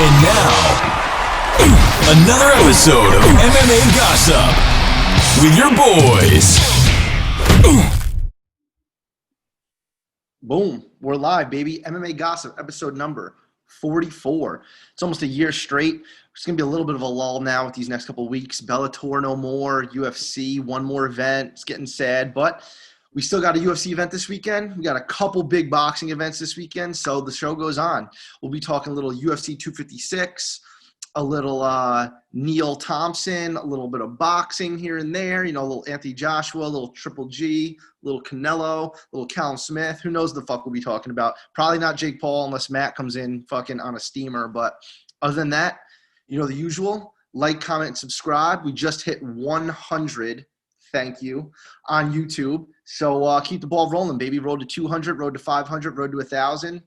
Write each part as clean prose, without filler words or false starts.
And now, another episode of MMA Gossip with your boys. Boom. We're live, baby. MMA Gossip, episode number 44. It's almost a year straight. It's going to be a little bit of a lull now with these next couple of weeks. Bellator no more. UFC, one more event. It's getting sad, but we still got a UFC event this weekend. We got a couple big boxing events this weekend, so the show goes on. We'll be talking a little UFC 256, a little Neil Thompson, a little bit of boxing here and there, you know, a little Anthony Joshua, a little Triple G, a little Canelo, a little Callum Smith. Who knows the fuck we'll be talking about? Probably not Jake Paul unless Matt comes in fucking on a steamer. But other than that, you know the usual. Like, comment, and subscribe. We just hit 100. Thank you, on YouTube. So keep the ball rolling, baby. Road to 200, road to 500, road to 1,000,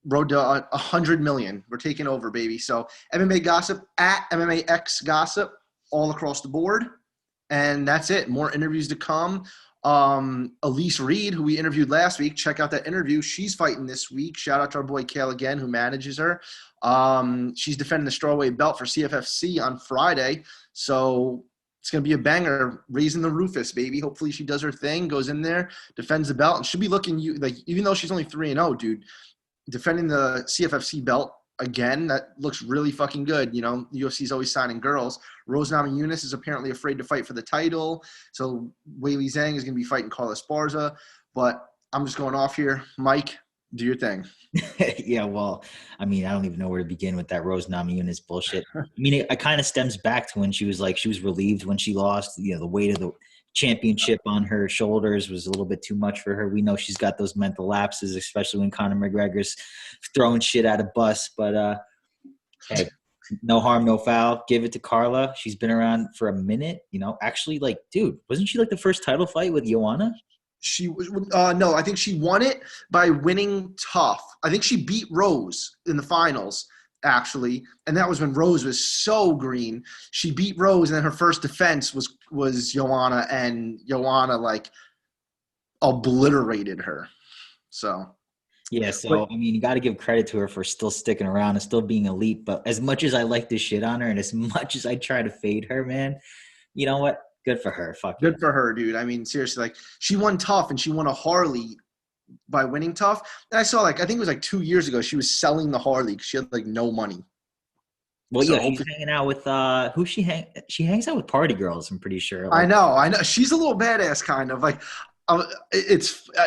road to 100 million. We're taking over, baby. So MMA Gossip at MMAX Gossip all across the board. And that's it. More interviews to come. Elise Reed, who we interviewed last week, check out that interview. She's fighting this week. Shout out to our boy Kale again, who manages her. She's defending the strawweight belt for CFFC on Friday. So it's going to be a banger, raising the Rufus, baby. Hopefully she does her thing, goes in there, defends the belt, and should be looking like, even though she's only 3-0, dude, defending the CFFC belt again, that looks really fucking good. You know, the UFC is always signing girls. Rose Namajunas is apparently afraid to fight for the title, so Weili Zhang is going to be fighting Carla Esparza. But I'm just going off here. Mike, do your thing. Yeah, well, I mean, I don't even know where to begin with that Rose Namajunas bullshit. I mean, it kind of stems back to when she was relieved when she lost. You know, the weight of the championship on her shoulders was a little bit too much for her. We know she's got those mental lapses, especially when Conor McGregor's throwing shit at a bus. But hey, no harm, no foul. Give it to Carla. She's been around for a minute. You know, actually, like, dude, wasn't she like the first title fight with Joanna? She was no, I think she won it by winning tough. I think she beat Rose in the finals, actually, and that was when Rose was so green. She beat Rose, and then her first defense was Joanna, and Joanna like obliterated her. So yeah, so I mean, you got to give credit to her for still sticking around and still being elite. But as much as I like to shit on her, and as much as I try to fade her, man, you know what? Good for her. Fuck good for her, dude. I mean, seriously, like, she won tough, and she won a Harley by winning tough. And I saw, like, I think it was like 2 years ago, she was selling the Harley because she had like no money. Well, so, yeah, she's hanging out with who she hangs out with party girls, I'm pretty sure. Like, I know. She's a little badass, kind of like.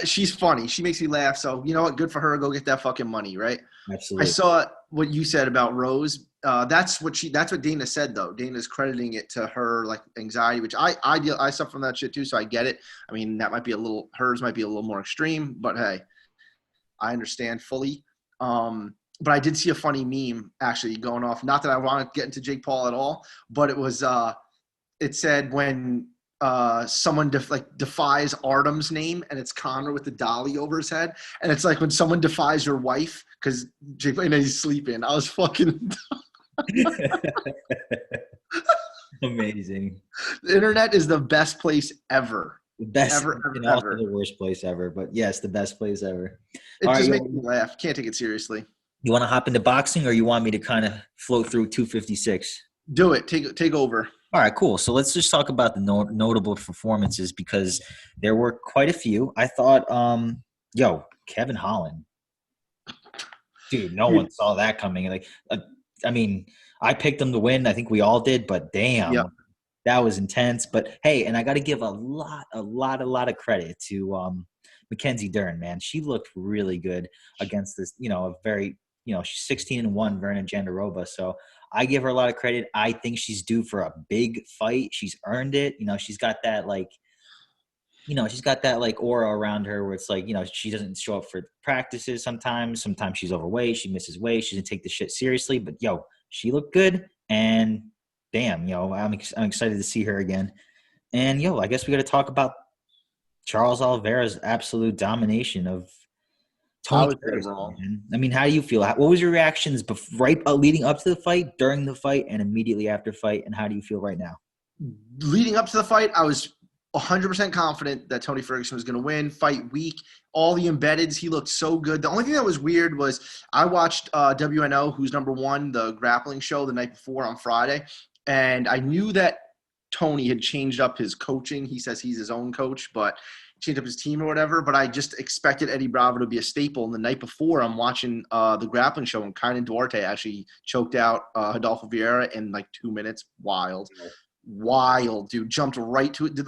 She's funny. She makes me laugh. So you know what? Good for her. Go get that fucking money, right? Absolutely. I saw what you said about Rose. That's what Dana said, though. Dana's crediting it to her like anxiety, which I suffer from that shit too. So I get it. I mean, that might be hers might be a little more extreme, but hey, I understand fully. But I did see a funny meme actually going off. Not that I want to get into Jake Paul at all, but it was it said when someone defies Artem's name, and it's Connor with the dolly over his head, and it's like when someone defies your wife because Jake and he's sleeping. I was fucking amazing. The internet is the best place ever. The best ever. Also the worst place ever, but yes, the best place ever. It all just makes me laugh. Can't take it seriously. You want to hop into boxing, or you want me to kind of float through 256? Do it. Take over. All right, cool. So let's just talk about the notable performances because there were quite a few. I thought, Kevin Holland. Dude, no one saw that coming. Like, I mean, I picked him to win. I think we all did, but damn, that was intense. But hey, and I got to give a lot of credit to Mackenzie Dern, man. She looked really good against this, a very, she's 16-1 Vernon Jandaroba. So I give her a lot of credit. I think she's due for a big fight. She's earned it. She's got that aura around her where it's like, she doesn't show up for practices sometimes. Sometimes she's overweight. She misses weight. She doesn't take the shit seriously. But, she looked good. And, damn, I'm excited to see her again. And, I guess we got to talk about Charles Oliveira's absolute domination of Tony Ferguson. I mean, how do you feel? What was your reactions leading up to the fight, during the fight, and immediately after fight? And how do you feel right now? Leading up to the fight, I was 100% confident that Tony Ferguson was going to win. Fight week, all the embeddeds, he looked so good. The only thing that was weird was I watched WNO, who's number one, the grappling show the night before on Friday, and I knew that Tony had changed up his coaching. He says he's his own coach, but changed up his team or whatever. But I just expected Eddie Bravo to be a staple. And the night before, I'm watching the grappling show, and Kaynan Duarte actually choked out Rodolfo Vieira in like 2 minutes. Wild, dude. Jumped right to it.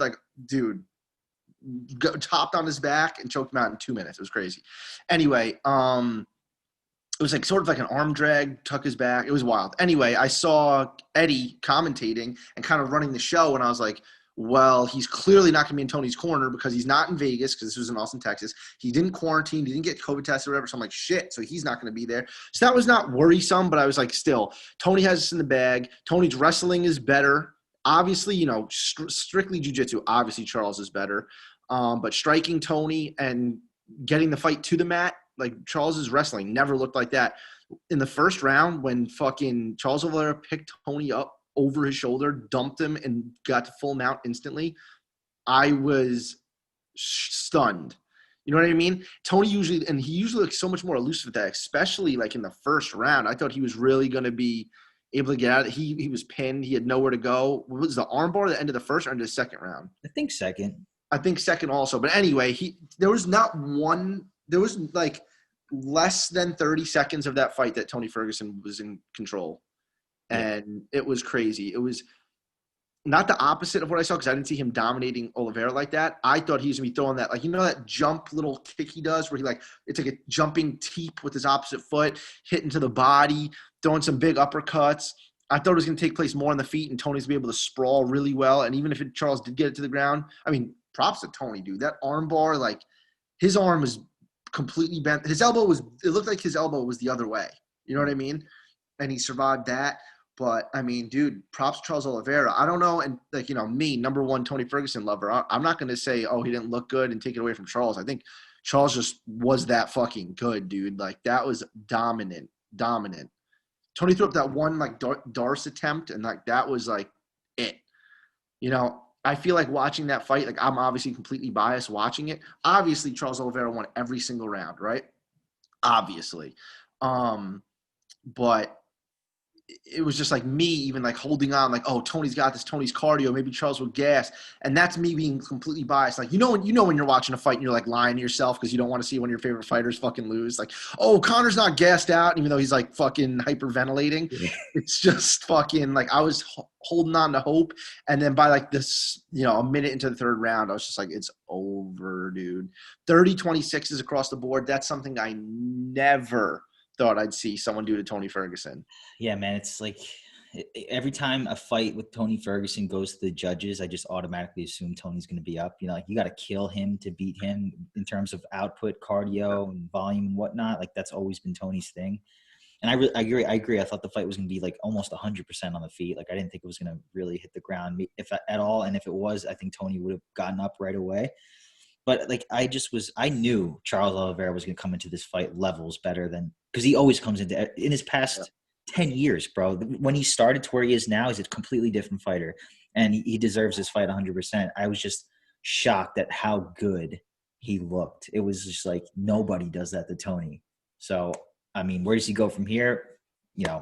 Topped on his back and choked him out in 2 minutes. It was crazy. Anyway, it was like sort of like an arm drag, tuck his back. It was wild. Anyway, I saw Eddie commentating and kind of running the show, and I was like, well, he's clearly not going to be in Tony's corner because he's not in Vegas because this was in Austin, Texas. He didn't quarantine. He didn't get COVID tested or whatever. So I'm like, shit, so he's not going to be there. So that was not worrisome, but I was like, still, Tony has this in the bag. Tony's wrestling is better. Obviously, strictly jiu-jitsu, obviously Charles is better. But striking Tony and getting the fight to the mat, like Charles's wrestling never looked like that. In the first round, when fucking Charles Oliveira picked Tony up over his shoulder, dumped him, and got to full mount instantly, I was stunned. You know what I mean? Tony usually looks so much more elusive with that, especially like in the first round. I thought he was really going to be able to get out of it. He was pinned. He had nowhere to go. Was the armbar at the end of the first or end of the second round? I think second also. But anyway, there was like less than 30 seconds of that fight that Tony Ferguson was in control. And it was crazy. It was not the opposite of what I saw because I didn't see him dominating Oliveira like that. I thought he was going to be throwing that, like, that jump little kick he does where it's like a jumping teep with his opposite foot, hitting to the body, throwing some big uppercuts. I thought it was going to take place more on the feet and Tony's going to be able to sprawl really well. And even if Charles did get it to the ground, I mean, props to Tony, dude. That arm bar, like, his arm was completely bent. It looked like his elbow was the other way. You know what I mean? And he survived that. But, I mean, dude, props to Charles Oliveira. I don't know. And, like, me, number one Tony Ferguson lover, I'm not going to say, oh, he didn't look good and take it away from Charles. I think Charles just was that fucking good, dude. Like, that was dominant. Tony threw up that one, like, Darce attempt, and, like, that was, like, it. I feel like watching that fight, like, I'm obviously completely biased watching it. Obviously, Charles Oliveira won every single round, right? Obviously. But it was just like me even like holding on, like, oh, Tony's got this, Tony's cardio, maybe Charles will gas. And that's me being completely biased. Like, when you're watching a fight and you're like lying to yourself because you don't want to see one of your favorite fighters fucking lose. Like, oh, Conor's not gassed out, even though he's like fucking hyperventilating. Yeah. It's just fucking like I was holding on to hope. And then by like this, a minute into the third round, I was just like, it's over, dude. 30-26 is across the board. That's something I never thought I'd see someone do to Tony Ferguson. Yeah, man, it's like every time a fight with Tony Ferguson goes to the judges, I just automatically assume Tony's going to be up. Like, you got to kill him to beat him in terms of output, cardio, and volume and whatnot. Like, that's always been Tony's thing. And I agree. I thought the fight was going to be like almost 100% on the feet. Like, I didn't think it was going to really hit the ground if at all. And if it was, I think Tony would have gotten up right away. But like, I knew Charles Oliveira was going to come into this fight levels better than, because he always comes in his past 10 years, bro. When he started to where he is now, he's a completely different fighter, and he deserves this fight 100%. I was just shocked at how good he looked. It was just like, nobody does that to Tony. So, I mean, where does he go from here?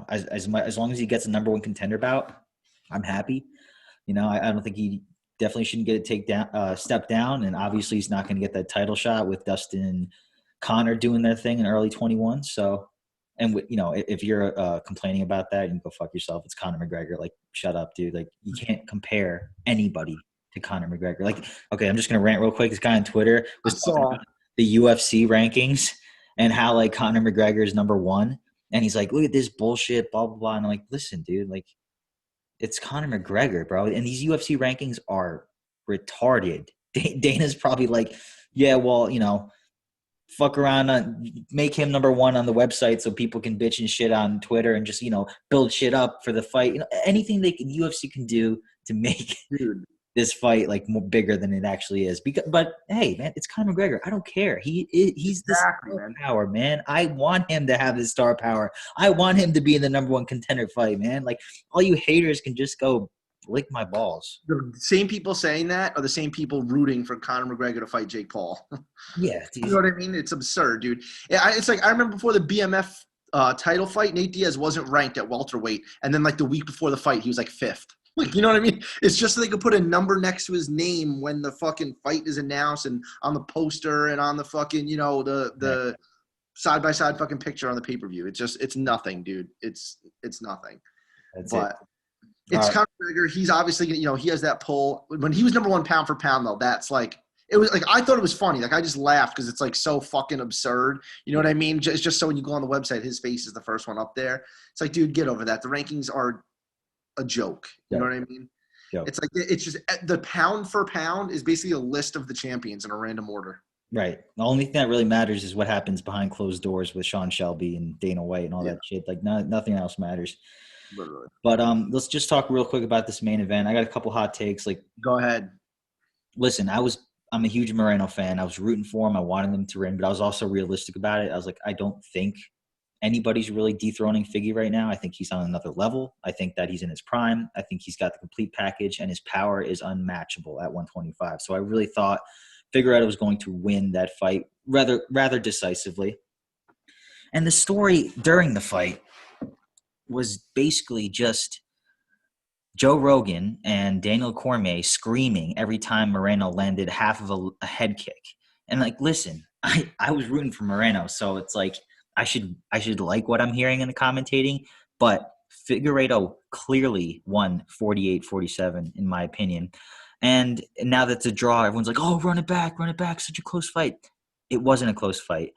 As long as he gets a number one contender bout, I'm happy. I don't think he definitely shouldn't get step down, and obviously he's not going to get that title shot with Dustin and Conor doing their thing in early 21. So, and if you're complaining about that, you can go fuck yourself. It's Conor McGregor. Like, shut up, dude. Like, you can't compare anybody to Conor McGregor. Like, okay, I'm just gonna rant real quick. This guy on Twitter was talking about the UFC rankings and how like Conor McGregor is number one, and he's like, look at this bullshit, blah blah blah. And I'm like, listen, dude, like, it's Conor McGregor, bro. And these UFC rankings are retarded. Dana's probably like, yeah, well, fuck around, make him number one on the website so people can bitch and shit on Twitter and just, build shit up for the fight. Anything UFC can do to make this fight like more bigger than it actually is. But hey, man, it's Conor McGregor. I don't care. He's exactly, the star power, man. I want him to have his star power. I want him to be in the number one contender fight, man. Like, all you haters can just go lick my balls. The same people saying that are the same people rooting for Conor McGregor to fight Jake Paul. Yeah, You know what I mean? It's absurd, dude. It's like I remember before the BMF title fight, Nate Diaz wasn't ranked at welterweight, and then like the week before the fight, he was like 5th. Like, you know what I mean? It's just so they could put a number next to his name when the fucking fight is announced and on the poster and on the fucking, the side-by-side fucking picture on the pay-per-view. It's nothing, dude. It's nothing. That's but it. It's Conor McGregor. He's obviously, he has that pull. When he was number 1 pound for pound, though, that's like – it was like I thought it was funny. Like I just laughed because it's like so fucking absurd. You know what I mean? It's just so when you go on the website, his face is the first one up there. It's like, dude, get over that. The rankings are a joke. You know what I mean? Yep. It's like it's just the pound for pound is basically a list of the champions in a random order. Right. The only thing that really matters is what happens behind closed doors with Sean Shelby and Dana White and all that shit. Like nothing else matters. Literally. But let's just talk real quick about this main event. I got a couple hot takes. Like, go ahead. Listen, I'm a huge Moreno fan. I was rooting for him. I wanted him to win, but I was also realistic about it. I was like, I don't think anybody's really dethroning Figgy right now. I think he's on another level. I think that he's in his prime. I think he's got the complete package, and his power is unmatchable at 125. So I really thought Figueiredo was going to win that fight rather decisively. And the story during the fight was basically just Joe Rogan and Daniel Cormier screaming every time Moreno landed half of a head kick. And like, listen, I was rooting for Moreno, so it's like I should like what I'm hearing in the commentating, but Figueiredo clearly won 48-47 in my opinion. And now that's a draw, everyone's like, oh, run it back, such a close fight. It wasn't a close fight.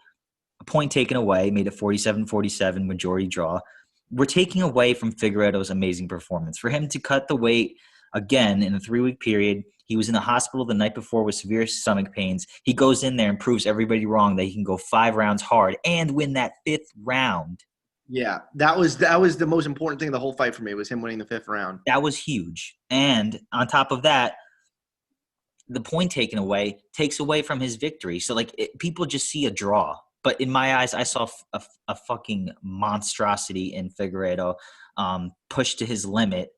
A point taken away made it 47-47, majority draw. We're taking away from Figueiredo's amazing performance. For him to cut the weight again in a 3-week period, he was in the hospital the night before with severe stomach pains. He goes in there and proves everybody wrong that he can go 5 rounds hard and win that 5th round. Yeah, that was the most important thing of the whole fight for me was him winning the 5th round. That was huge. And on top of that, the point taken away takes away from his victory. So, like, people just see a draw. But in my eyes, I saw a fucking monstrosity in Figueiredo, pushed to his limit,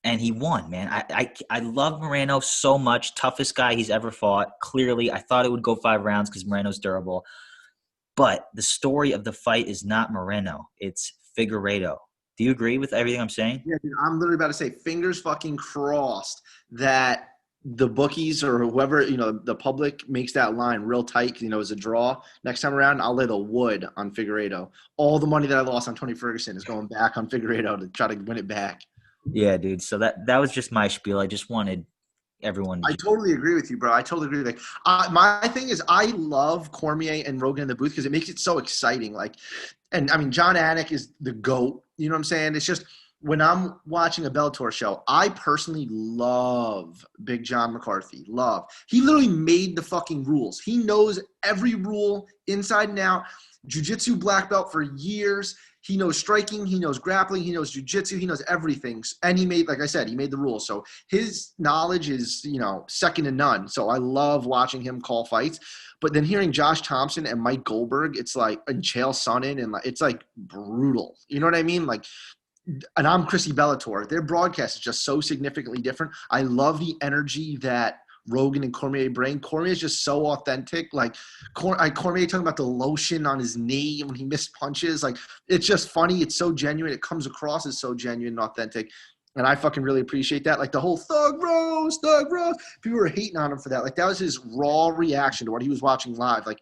and he won, man. I love Moreno so much. Toughest guy he's ever fought. Clearly, I thought it would go 5 rounds because Moreno's durable. But the story of the fight is not Moreno. It's Figueiredo. Do you agree with everything I'm saying? Yeah, dude, I'm literally about to say fingers fucking crossed that the bookies or whoever, the public makes that line real tight, as a draw. Next time around, I'll lay the wood on Figueiredo. All the money that I lost on Tony Ferguson is going back on Figueiredo to try to win it back. Yeah, dude. So that was just my spiel. I just wanted everyone. I totally agree with you, bro. I totally agree. Like, my thing is, I love Cormier and Rogan in the booth because it makes it so exciting. Like, and I mean, John Anik is the GOAT. You know what I'm saying? It's just when I'm watching a Bellator show, I personally love Big John McCarthy. Love. He literally made the fucking rules. He knows every rule inside and out. Jiu-jitsu black belt for years. He knows striking. He knows grappling. He knows jiu-jitsu. He knows everything. And he made, like I said, he made the rules. So his knowledge is, second to none. So I love watching him call fights. But then hearing Josh Thompson and Mike Goldberg, it's like, and Chael Sonnen, and it's like brutal. You know what I mean? Like, and I'm Chrissy Bellator. Their broadcast is just so significantly different. I love the energy that Rogan and Cormier bring. Cormier is just so authentic. Like Cormier talking about the lotion on his knee when he missed punches. Like, it's just funny. It's so genuine. It comes across as so genuine and authentic. And I fucking really appreciate that. Like the whole thug roast. People were hating on him for that. Like that was his raw reaction to what he was watching live. Like,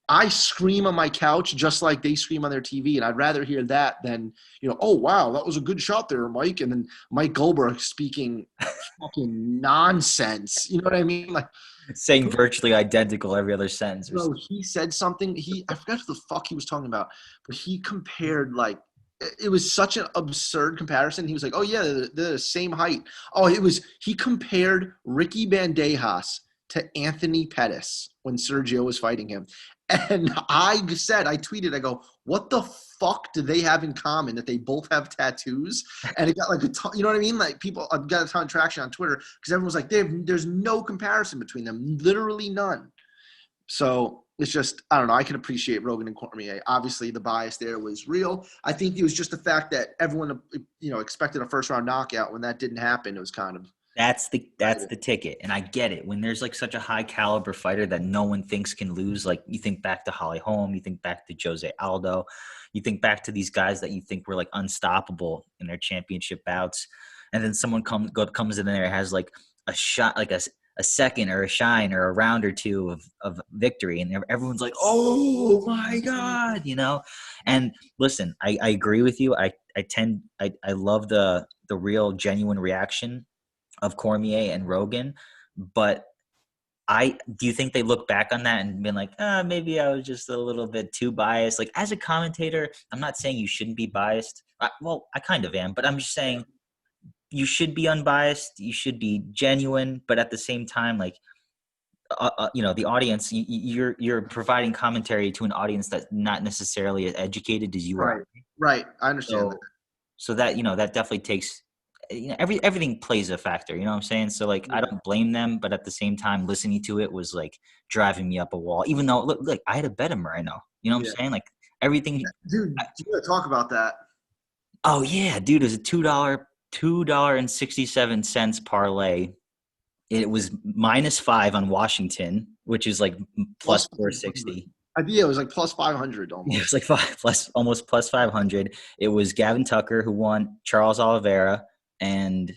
I scream on my couch just like they scream on their TV, and I'd rather hear that than, oh, wow, that was a good shot there, Mike. And then Mike Goldberg speaking fucking nonsense. You know what I mean? Like saying virtually identical every other sentence. Bro, he said something. I forgot what the fuck he was talking about, but he compared it was such an absurd comparison. He was like, oh, yeah, they're the same height. Oh, he compared Ricky Bandejas to Anthony Pettis when Sergio was fighting him. And I tweeted, I go, what the fuck do they have in common that they both have tattoos? And it got like you know what I mean? Like people got a ton of traction on Twitter because everyone was like, there's no comparison between them, literally none. So It's just, I don't know. I can appreciate Rogan and Cormier. Obviously, the bias there was real. I think it was just the fact that everyone, expected a first-round knockout. When that didn't happen, it was kind of That's the ticket, and I get it. When there's like such a high caliber fighter that no one thinks can lose, like you think back to Holly Holm, you think back to Jose Aldo, you think back to these guys that you think were like unstoppable in their championship bouts, and then someone comes in there, has like a shot, like a second or a shine or a round or two of victory, and everyone's like, oh my god, And listen, I agree with you. I love the real genuine reaction of Cormier and Rogan, but do you think they look back on that and been like, maybe I was just a little bit too biased? Like, as a commentator, I'm not saying you shouldn't be biased. Well, I kind of am, but I'm just saying you should be unbiased. You should be genuine, but at the same time, like, the audience, you're providing commentary to an audience that's not necessarily as educated as you are. Right. I understand that. So that, that definitely takes, everything plays a factor, you know what I'm saying? So like, I don't blame them, but at the same time, listening to it was like driving me up a wall, even though look, I had a bet in Moreno, you know what I'm saying? Like everything. Dude, you gotta talk about that. Oh yeah, dude, it was a $2.67 parlay. It was -5 on Washington, which is like plus 460. I think it was like plus 500 almost. It was like almost plus 500. It was Gavin Tucker who won, Charles Oliveira, and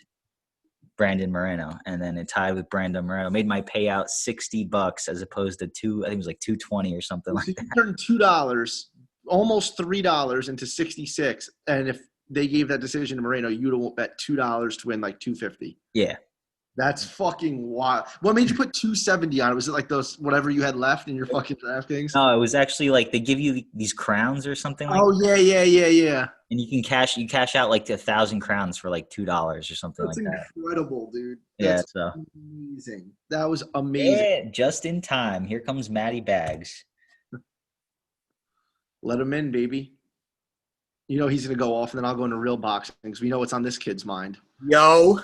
Brandon Moreno, and then it tied with Brandon Moreno. Made my payout $60 as opposed to I think it was like $2.20 or something like that. You turned $2, almost $3 into 66, and if they gave that decision to Moreno, you'd have bet $2 to win like $2.50. Yeah. That's fucking wild. What made you put $2.70 on it? Was it like those whatever you had left in your fucking DraftKings? No, it was actually like they give you these crowns or something like that. Yeah. And you cash out like 1,000 crowns for like $2 or something like that. That's incredible, dude. That's amazing. That was amazing. Yeah, just in time. Here comes Matty Bags. Let him in, baby. You know he's gonna go off, and then I'll go into real boxing because we know what's on this kid's mind. Yo.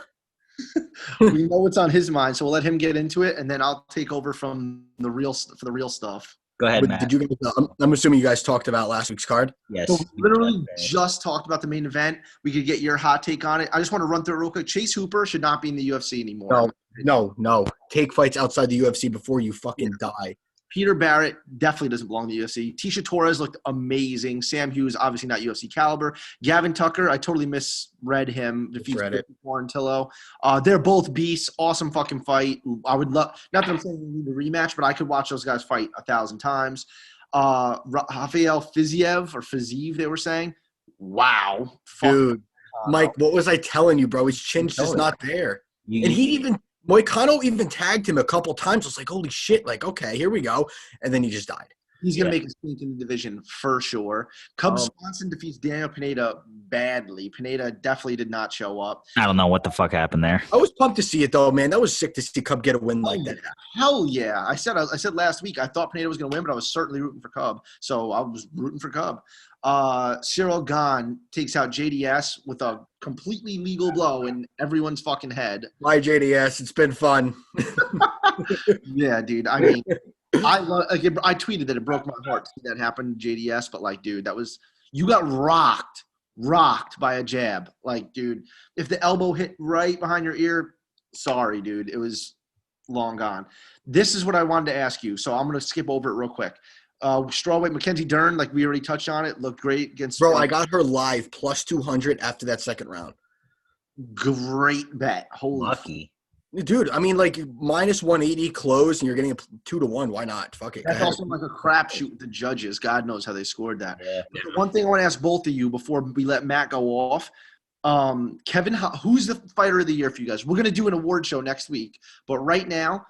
We know what's on his mind, so we'll let him get into it, and then I'll take over for the real stuff. Go ahead, Matt. Did you guys? I'm assuming you guys talked about last week's card. Yes. So we literally just talked about the main event. We could get your hot take on it. I just want to run through it real quick. Chase Hooper should not be in the UFC anymore. No. Take fights outside the UFC before you fucking die. Peter Barrett definitely doesn't belong in the UFC. Tisha Torres looked amazing. Sam Hughes, obviously not UFC caliber. Gavin Tucker, I totally misread him. Defeats Quarantillo. They're both beasts. Awesome fucking fight. I would love – not that I'm saying we need a rematch, but I could watch those guys fight 1,000 times. Rafael Fiziev, they were saying. Wow. Dude. Mike, what was I telling you, bro? His chin's just not there. And he even – Moicano even tagged him a couple times. I was like, holy shit, like, okay, here we go. And then he just died. He's going to make a stink in the division for sure. Cub Swanson defeats Daniel Pineda badly. Pineda definitely did not show up. I don't know what the fuck happened there. I was pumped to see it, though, man. That was sick to see Cub get a win like that. Hell yeah. I said last week I thought Pineda was going to win, but I was certainly rooting for Cub. So I was rooting for Cub. Cyril Gahn takes out JDS with a completely legal blow in everyone's fucking head. Bye, JDS. It's been fun. Yeah, dude. I mean, I tweeted that it broke my heart to see that happen to JDS, but like, dude, you got rocked by a jab. Like, dude, if the elbow hit right behind your ear, sorry, dude, it was long gone. This is what I wanted to ask you, so I'm going to skip over it real quick. Strawweight Mackenzie Dern, like we already touched on it, looked great against. Bro, I got her live plus 200 after that second round. Great bet. Holy lucky. Dude, I mean, like minus 180 close, and you're getting a 2-1. Why not? Fuck it. That's also like a crapshoot with the judges. God knows how they scored that. Yeah. One thing I want to ask both of you before we let Matt go off. Kevin, who's the fighter of the year for you guys? We're going to do an award show next week, but right now,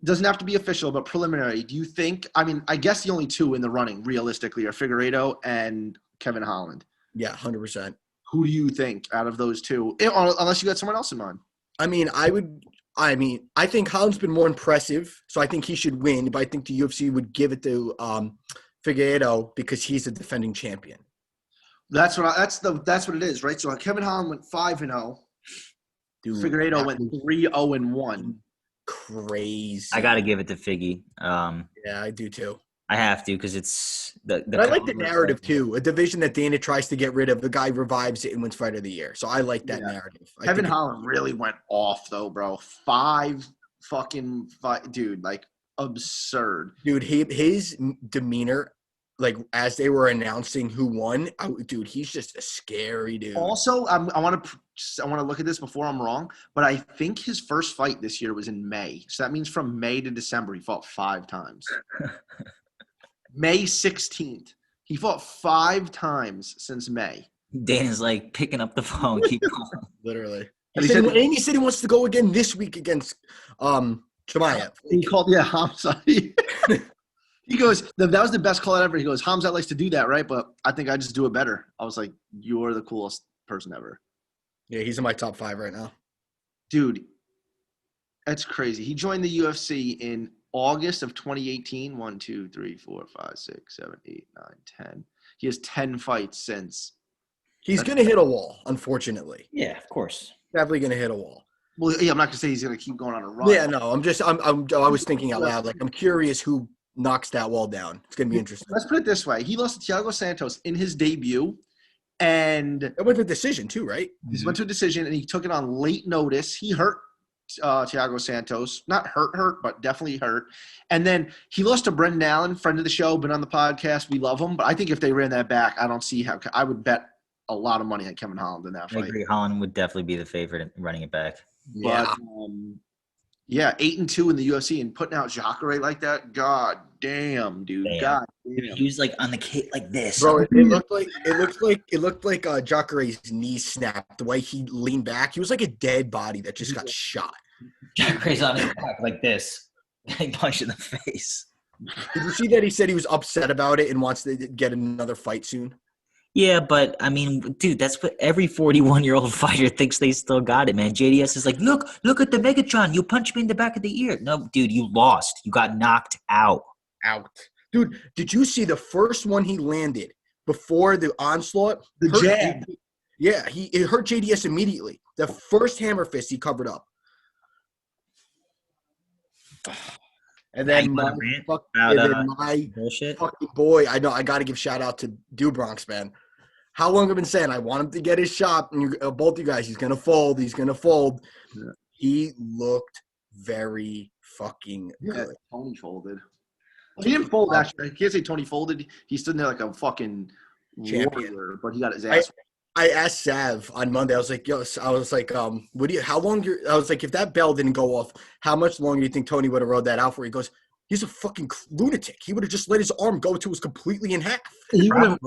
doesn't have to be official, but preliminary. Do you think? I mean, I guess the only two in the running realistically are Figueiredo and Kevin Holland. Yeah, 100%. Who do you think out of those two? Unless you got someone else in mind. I think Holland's been more impressive, so I think he should win. But I think the UFC would give it to Figueiredo because he's the defending champion. That's what it is, right? So Kevin Holland went 5-0. Figueiredo went 3-0-1. crazy. I got to give it to Figgy. Yeah, I do too. I have to because it's the But I like the narrative too. A division that Dana tries to get rid of, the guy revives it and wins Fight of the Year. So I like that narrative. Kevin Holland really went off though, bro. 5 fucking dude, like absurd. Dude, his demeanor, like as they were announcing who won, dude, he's just a scary dude. Also, I want to look at this before I'm wrong, but I think his first fight this year was in May. So that means from May to December, he fought 5 times. May 16th. He fought 5 times since May. Dana's like picking up the phone, keep going. Literally. And he said he wants to go again this week against Chimaev. He called Hamza. He goes, that was the best call ever. He goes, Hamza likes to do that, right? But I think I just do it better. I was like, you're the coolest person ever. Yeah, he's in my top 5 right now. Dude, that's crazy. He joined the UFC in August of 2018. 1, 2, 3, 4, 5, 6, 7, 8, 9, 10. He has 10 fights since. He's going to hit a wall, unfortunately. Yeah, of course. Definitely going to hit a wall. Well, yeah, I'm not going to say he's going to keep going on a run. Yeah, no, I was thinking out loud. Like, I'm curious who knocks that wall down. It's going to be interesting. Let's put it this way. He lost to Thiago Santos in his debut. And it went to a decision too, right? He went to a decision, and he took it on late notice. He hurt Thiago Santos. Not hurt, but definitely hurt. And then he lost to Brendan Allen, friend of the show, been on the podcast. We love him. But I think if they ran that back, I don't see how – I would bet a lot of money on Kevin Holland in that fight. I agree. Holland would definitely be the favorite in running it back. But, 8-2 in the UFC and putting out Jacare like that, god damn, dude. Damn. God damn. He was like on the cake like this. Bro, it looked like Jacare's knee snapped. The way he leaned back, he was like a dead body that just got shot. Jacare's on his back like this. He punched in the face. Did you see that he said he was upset about it and wants to get another fight soon? Yeah, but, I mean, dude, that's what every 41-year-old fighter thinks they still got it, man. JDS is like, look at the Megatron. You punched me in the back of the ear. No, dude, you lost. You got knocked out. Dude, did you see the first one he landed before the onslaught? The jab. Yeah, it hurt JDS immediately. The first hammer fist he covered up. And then my fucking boy, I know I got to give shout out to Bronx, man. How long I've been saying I want him to get his shot, and both you guys, he's gonna fold. Yeah. He looked very fucking good. Tony folded. He didn't fold, actually. I can't say Tony folded. He stood there like a fucking champion, warrior, but he got his ass. I asked Sav on Monday. I was like, how long? I was like, if that bell didn't go off, how much longer do you think Tony would have rode that out for? He goes, he's a fucking lunatic. He would have just let his arm go till it was completely in half. He would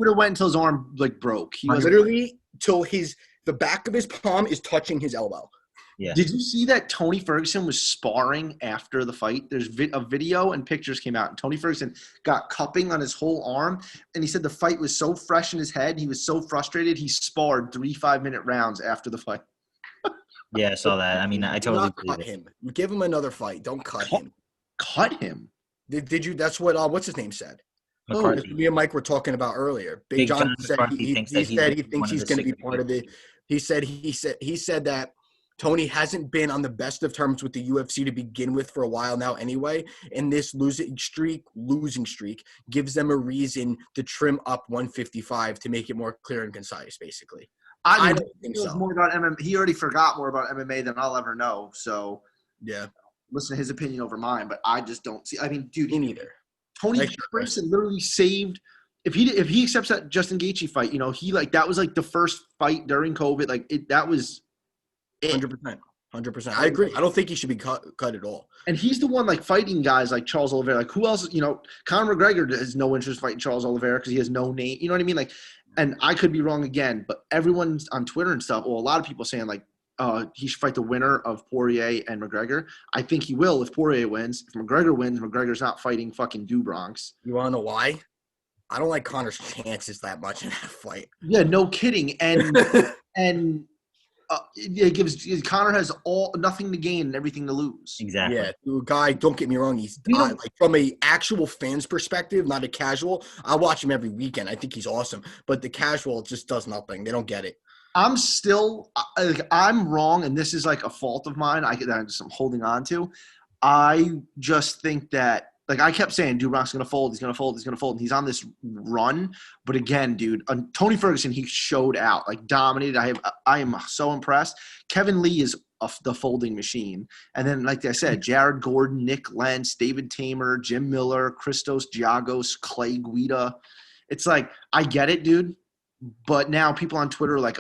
have went until his arm like broke. He was literally till the back of his palm is touching his elbow. Yeah. Did you see that Tony Ferguson was sparring after the fight? There's a video and pictures came out, and Tony Ferguson got cupping on his whole arm, and he said the fight was so fresh in his head, he was so frustrated, he sparred 3 5-minute rounds after the fight. Yeah, I saw that. I mean, I totally cut him. Give him another fight. Don't cut him. Cut him? Did you? That's what what's his name said. Me and Mike were talking about earlier. Big John said he thinks he's going to be part of it. He said that Tony hasn't been on the best of terms with the UFC to begin with for a while now anyway, and this losing streak gives them a reason to trim up 155 to make it more clear and concise, basically. I don't think so. More about MMA. He already forgot more about MMA than I'll ever know, so yeah. Listen to his opinion over mine, but I just don't see – I mean, dude. Me neither. Tony Ferguson literally saved – if he accepts that Justin Gaethje fight, he that was like the first fight during COVID. That was – 100%. I agree. I don't think he should be cut at all. And he's the one fighting guys like Charles Oliveira. Like who else? Conor McGregor has no interest fighting Charles Oliveira because he has no name. You know what I mean? And I could be wrong again, but everyone's on Twitter and stuff. Well, a lot of people saying he should fight the winner of Poirier and McGregor. I think he will if Poirier wins. If McGregor wins, McGregor's not fighting fucking Bronx. You want to know why? I don't like Conor's chances that much in that fight. Yeah, no kidding. And. It gives Conor has nothing to gain and everything to lose. Exactly. Yeah, guy. Don't get me wrong. He's from a actual fan's perspective, not a casual. I watch him every weekend. I think he's awesome. But the casual just does nothing. They don't get it. I'm still I'm wrong, and this is like a fault of mine. I'm holding on to. I just think that I kept saying, dude, Rock's gonna fold. He's gonna fold. He's gonna fold. And he's on this run, but again, dude, Tony Ferguson, he showed out, dominated. I am so impressed. Kevin Lee is the folding machine, and then like I said, Jared Gordon, Nick Lentz, David Tamer, Jim Miller, Christos Giagos, Clay Guida. It's like I get it, dude, but now people on Twitter are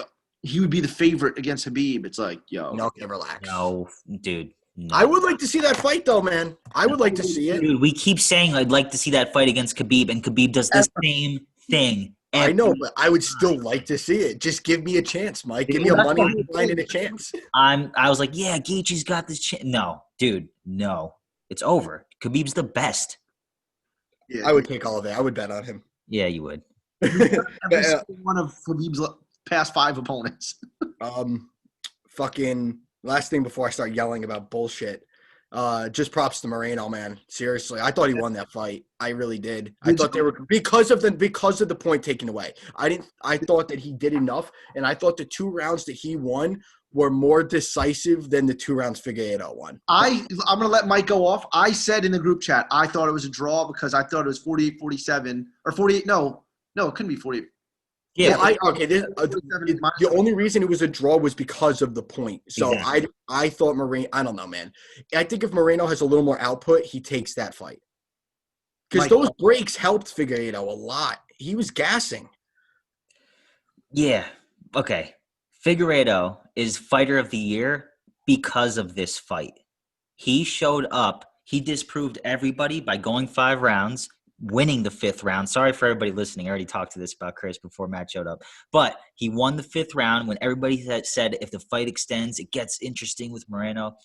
he would be the favorite against Habib. It's like, yo, no, relax. No, dude. No. I would like to see that fight, though, man. I would like to see it. Dude, we keep saying I'd like to see that fight against Khabib, and Khabib does the same thing. I know, but I would still like to see it. Just give me a chance, Mike. Give me a money line and a chance. I was like, yeah, Gaethje's got this chance. No, dude, no. It's over. Khabib's the best. Yeah, I would take all of it. I would bet on him. Yeah, you would. Every single one of Khabib's past 5 opponents. Fucking last thing before I start yelling about bullshit. Just props to Moreno, man. Seriously, I thought he won that fight. I really did. I thought they were because of the point taken away. I thought that he did enough, and I thought the 2 rounds that he won were more decisive than the 2 rounds Figueiredo won. I'm gonna let Mike go off. I said in the group chat I thought it was a draw because I thought it was 48-47 or 48. No, it couldn't be 48. Yeah, the only reason it was a draw was because of the point. So exactly. I thought Moreno. I don't know, man. I think if Moreno has a little more output, he takes that fight because those breaks helped Figueiredo a lot. He was gassing. Yeah. Okay. Figueiredo is fighter of the year because of this fight. He showed up. He disproved everybody by going 5 rounds. Winning the 5th round. Sorry for everybody listening. I already talked to this about Chris before Matt showed up. But he won the 5th round when everybody said if the fight extends, it gets interesting with Moreno.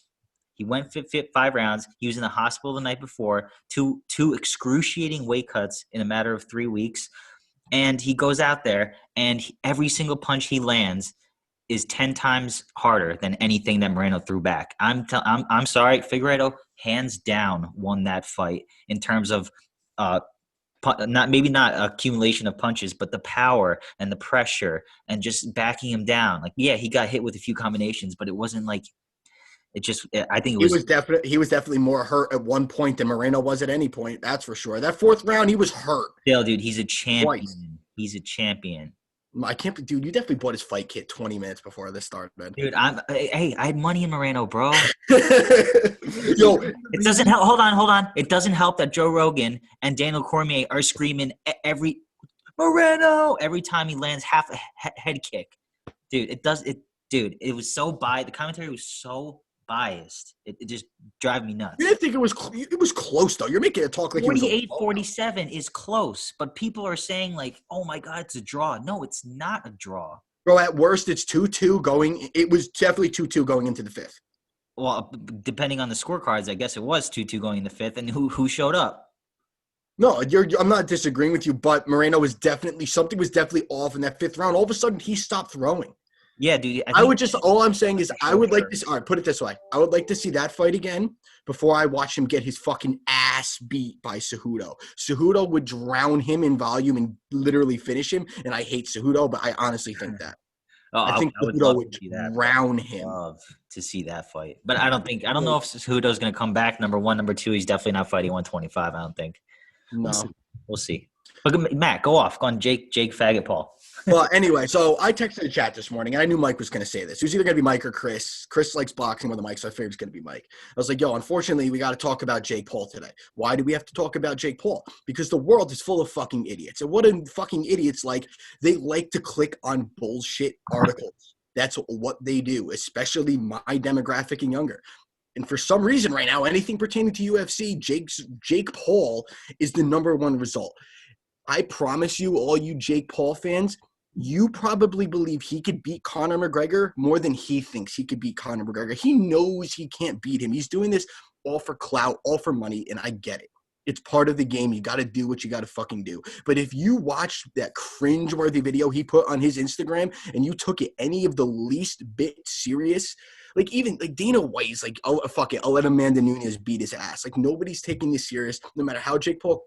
He went 5 rounds. He was in the hospital the night before. Two excruciating weight cuts in a matter of 3 weeks. And he goes out there, and every single punch he lands is 10 times harder than anything that Moreno threw back. I'm sorry. Figueiredo, hands down, won that fight in terms of not accumulation of punches, but the power and the pressure and just backing him down. He got hit with a few combinations, but it wasn't like it just. I think he was definitely more hurt at one point than Moreno was at any point. That's for sure. That 4th round, he was hurt. Still, dude, he's a champion. Twice. He's a champion. I can't, dude. You definitely bought his fight kit 20 minutes before this started, man. Dude, I had money in Moreno, bro. Yo, it doesn't help. Hold on. It doesn't help that Joe Rogan and Daniel Cormier are screaming Moreno every time he lands half a head kick. Dude, it was so biased. The commentary was so biased. It just drive me nuts. You didn't think it was close, though. You're making it talk like 48-47 is close, but people are saying oh my God, it's a draw. No, it's not a draw. Bro, at worst, it's 2-2 going. It was definitely 2-2 going into the 5th. Well, depending on the scorecards, I guess it was 2-2 going in the 5th. And who showed up? No, I'm not disagreeing with you, but Moreno was definitely off in that 5th round. All of a sudden, he stopped throwing. Yeah, dude. All I'm saying is I would like to – all right, put it this way. I would like to see that fight again before I watch him get his fucking ass beat by Cejudo. Cejudo would drown him in volume and literally finish him, and I hate Cejudo, but I honestly think that. I think Cejudo would drown him. Love to see that fight. But I don't know if Cejudo's going to come back, number 1. Number 2, he's definitely not fighting 125, I don't think. No. We'll see. But Matt, go off. Go on, Jake Faggot Paul. Well, anyway, so I texted the chat this morning, and I knew Mike was going to say this. It was either going to be Mike or Chris. Chris likes boxing with a mic, so I figured it was going to be Mike. I was like, yo, unfortunately, we got to talk about Jake Paul today. Why do we have to talk about Jake Paul? Because the world is full of fucking idiots. And what are fucking idiots like? They like to click on bullshit articles. That's what they do, especially my demographic and younger. And for some reason right now, anything pertaining to UFC, Jake Paul is the number 1 result. I promise you, all you Jake Paul fans, you probably believe he could beat Conor McGregor more than he thinks he could beat Conor McGregor. He knows he can't beat him. He's doing this all for clout, all for money, and I get it. It's part of the game. You got to do what you got to fucking do. But if you watched that cringeworthy video he put on his Instagram and you took it any of the least bit serious, even Dana White is oh, fuck it, I'll let Amanda Nunes beat his ass. Nobody's taking this serious. No matter how Jake Paul,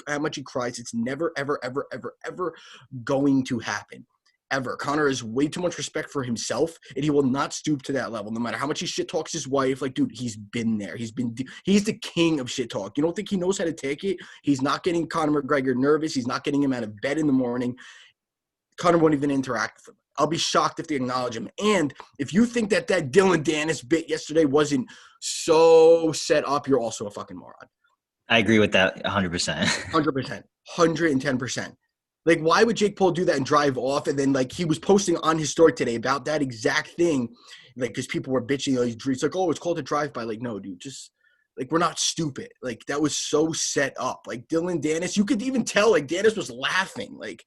how much he cries, it's never, ever, ever, ever, ever going to happen. ever. Conor has way too much respect for himself, and he will not stoop to that level, no matter how much he shit talks his wife. Like, dude, he's been there. He's the king of shit talk. You don't think he knows how to take it? He's not getting Conor McGregor nervous. He's not getting him out of bed in the morning. Conor won't even interact with him. I'll be shocked if they acknowledge him. And if you think that Dylan Dennis bit yesterday wasn't so set up, you're also a fucking moron. I agree with that 100%. 100%. 110%. Like, why would Jake Paul do that and drive off? And then, like, he was posting on his story today about that exact thing. Like, because people were bitching. He's like, oh, it's called a drive-by. Like, no, dude, just, like, we're not stupid. Like, that was so set up. Like, Dylan Dennis, you could even tell, like, Dennis was laughing. Like,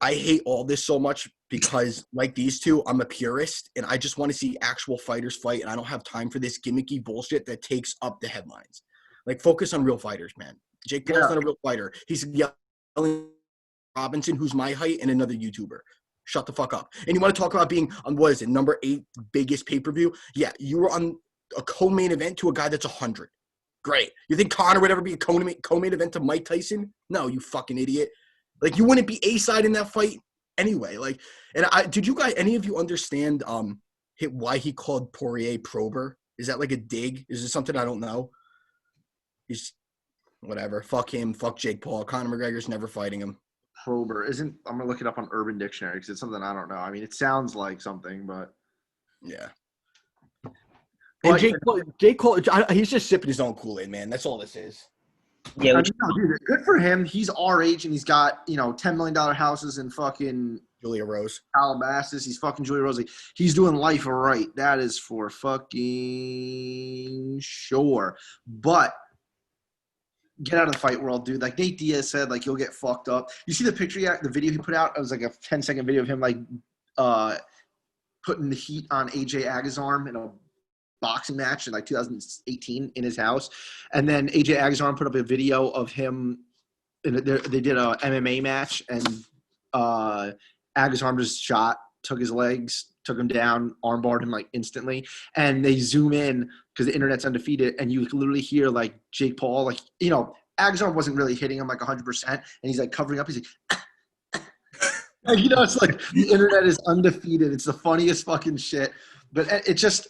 I hate all this so much because, like these two, I'm a purist, and I just want to see actual fighters fight, and I don't have time for this gimmicky bullshit that takes up the headlines. Like, focus on real fighters, man. Jake Paul's not a real fighter. He's yelling Robinson, who's my height, and another YouTuber. Shut the fuck up. And you want to talk about being on, what is it, number 8 biggest pay-per-view? Yeah, you were on a co-main event to a guy that's 100. Great. You think Conor would ever be a co-main event to Mike Tyson? No, you fucking idiot. Like, you wouldn't be A-side in that fight anyway. Like, and did you guys, any of you understand why he called Poirier Prober? Is that like a dig? Is it something I don't know? He's whatever. Fuck him. Fuck Jake Paul. Conor McGregor's never fighting him. Prober isn't. I'm gonna look it up on Urban Dictionary because it's something I don't know. I mean, it sounds like something, but yeah. And Jake Paul, he's just sipping his own Kool-Aid, man. That's all this is. Yeah, I mean, no, dude, good for him. He's our age and he's got $10 million houses in fucking Julia Rose, Calabasas. He's fucking Julia Rose. He's doing life right. That is for fucking sure. But get out of the fight world, dude. Like Nate Diaz said, like, you'll get fucked up. You see the picture, the video he put out? It was like a 10-second video of him, like, putting the heat on AJ Aga's arm in a boxing match in, like, 2018 in his house. And then AJ Aga's put up a video of him. They did a MMA match, and Aga's arm just shot, took his legs, took him down, armbarred him, like, instantly. And they zoom in because the internet's undefeated, and you literally hear, like, Jake Paul, like, Aga's arm wasn't really hitting him, like, 100%, and he's, like, covering up. He's like, it's like the internet is undefeated. It's the funniest fucking shit. But it's just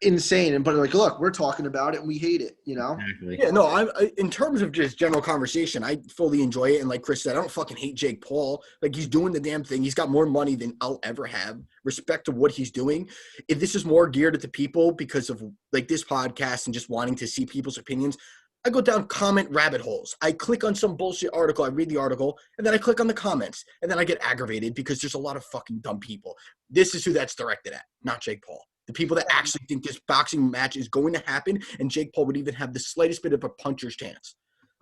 insane. But, like, look, we're talking about it, and we hate it, Exactly. Yeah, no, I in terms of just general conversation, I fully enjoy it. And like Chris said, I don't fucking hate Jake Paul. Like, he's doing the damn thing. He's got more money than I'll ever have. Respect to what he's doing. If this is more geared at the people because of, like, this podcast and just wanting to see people's opinions, I go down comment rabbit holes. I click on some bullshit article. I read the article, and then I click on the comments. And then I get aggravated because there's a lot of fucking dumb people. This is who that's directed at, not Jake Paul. The people that actually think this boxing match is going to happen, and Jake Paul would even have the slightest bit of a puncher's chance.